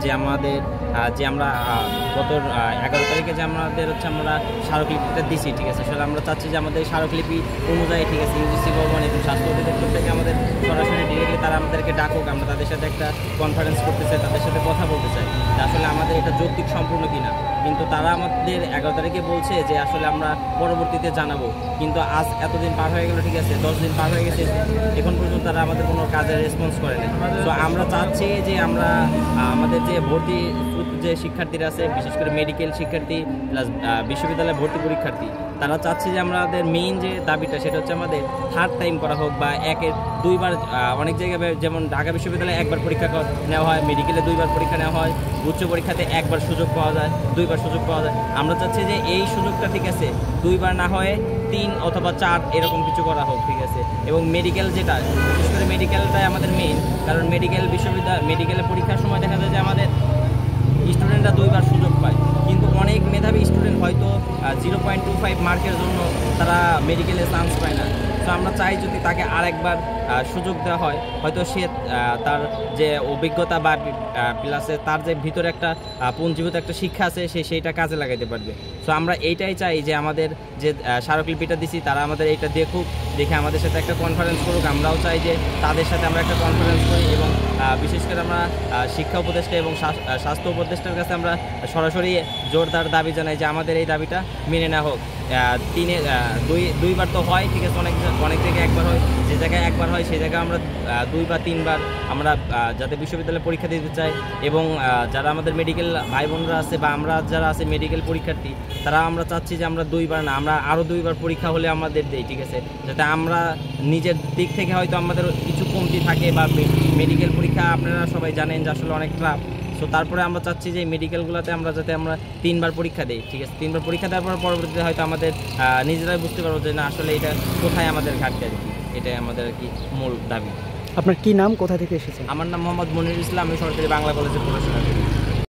যে আমাদের যে আমরা গত 11 তারিখে যে আমাদের হচ্ছে আমরা স্মারকলিপিটা দিছি, ঠিক আছে। আসলে আমরা চাচ্ছি যে আমাদের স্মারকলিপি অনুযায়ী, ঠিক আছে, ইউজিসি ভবন এবং স্বাস্থ্য অধিদপ্তর থেকে আমাদের সরাসরি ডিরেক্টলি তারা আমাদেরকে ডাকুক, আমরা তাদের সাথে একটা কনফারেন্স করতে চাই, তাদের সাথে কথা বলতে চাই যে আসলে আমাদের এটা যৌক্তিক সম্পূর্ণ কিনা। কিন্তু তারা আমাদের 11 তারিখে বলছে যে আসলে আমরা পরবর্তীতে জানাবো, কিন্তু আজ এতদিন পার হয়ে গেল, ঠিক আছে, 10 দিন পার হয়ে গেছে, এখন পর্যন্ত তারা আমাদের কোনো কাজের রেসপন্স করে না। তো আমরা চাচ্ছি যে আমরা আমাদের যে ভর্তি যে শিক্ষার্থীরা আছে, বিশেষ করে মেডিকেল শিক্ষার্থী প্লাস বিশ্ববিদ্যালয়ে ভর্তি পরীক্ষার্থী, তারা চাচ্ছে যে আমাদের মেইন যে দাবিটা সেটা হচ্ছে আমাদের থার্ড টাইম করা হোক বা একের দুইবার। অনেক জায়গায় যেমন ঢাকা বিশ্ববিদ্যালয়ে একবার পরীক্ষা নেওয়া হয়, মেডিকেলে দুইবার পরীক্ষা নেওয়া হয়, উচ্চ পরীক্ষাতে একবার সুযোগ পাওয়া যায়, দুইবার সুযোগ পাওয়া যায়। আমরা চাচ্ছি যে এই সুযোগটা, ঠিক আছে, দুইবার না হয়ে 3 অথবা 4 এরকম কিছু করা হোক, ঠিক আছে। এবং মেডিকেল যেটা, বিশেষ করে মেডিকেলটাই আমাদের মেইন, কারণ মেডিকেলের পরীক্ষার সময় দেখা যায় যে আমাদের স্টুডেন্টরা দুইবার সুযোগ পায়, কিন্তু অনেক মেধাবী স্টুডেন্ট হয়তো 0.25 মার্কের জন্য তারা মেডিকেলে চান্স পায় না। তো আমরা চাই যদি তাকে আরেকবার সুযোগ দেওয়া হয়, হয়তো সে তার যে অভিজ্ঞতা বা প্লাসে তার যে ভিতরে একটা পুঞ্জীভূত একটা শিক্ষা আছে সেইটা কাজে লাগাইতে পারবে। সো আমরা এইটাই চাই যে আমাদের যে স্মারকলিপিটা দিছি তারা আমাদের এইটা দেখুক, দেখে আমাদের সাথে একটা কনফারেন্স করুক। আমরাও চাই যে তাদের সাথে আমরা একটা কনফারেন্স করি এবং বিশেষ করে আমরা শিক্ষা উপদেষ্টা এবং স্বাস্থ্য উপদেষ্টার কাছে আমরা সরাসরি জোরদার দাবি জানাই যে আমাদের এই দাবিটা মেনে নেওয়া হোক। দুইবার তো হয়, ঠিক আছে, অনেক জায়গায় একবার হয়, যে জায়গায় একবার হয় সেই জায়গায় আমরা 2 বা 3 বার আমরা যাতে বিশ্ববিদ্যালয়ে পরীক্ষা দিতে চাই। এবং যারা আমাদের মেডিকেল ভাই বোনরা আছে বা আমরা যারা আছে মেডিকেল পরীক্ষার্থী, তারা আমরা চাচ্ছি যে আমরা 2বার না, আমরা আরও 2বার পরীক্ষা হলে আমাদের দেই, ঠিক আছে, যাতে আমরা নিজের দিক থেকে হয়তো আমাদের কিছু কমতি থাকে বা মেডিকেল পরীক্ষা আপনারা সবাই জানেন যে আসলে অনেক টাফ। সো তারপরে আমরা চাচ্ছি যে মেডিকেলগুলোতে আমরা যাতে আমরা 3বার পরীক্ষা দিই, ঠিক আছে। 3বার পরীক্ষা দেওয়ার পর পরবর্তীতে হয়তো আমাদের নিজেরাই বুঝতে পারবো যে না আসলে এটা কোথায় আমাদের ঘাটতি আর কি। এটাই আমাদের আর কি মূল দাবি। আপনার কি নাম, কোথা থেকে এসেছেন? আমার নাম মোহাম্মদ মনিরুল ইসলাম, আমি সরকারি বাংলা কলেজে পড়াশোনা করি।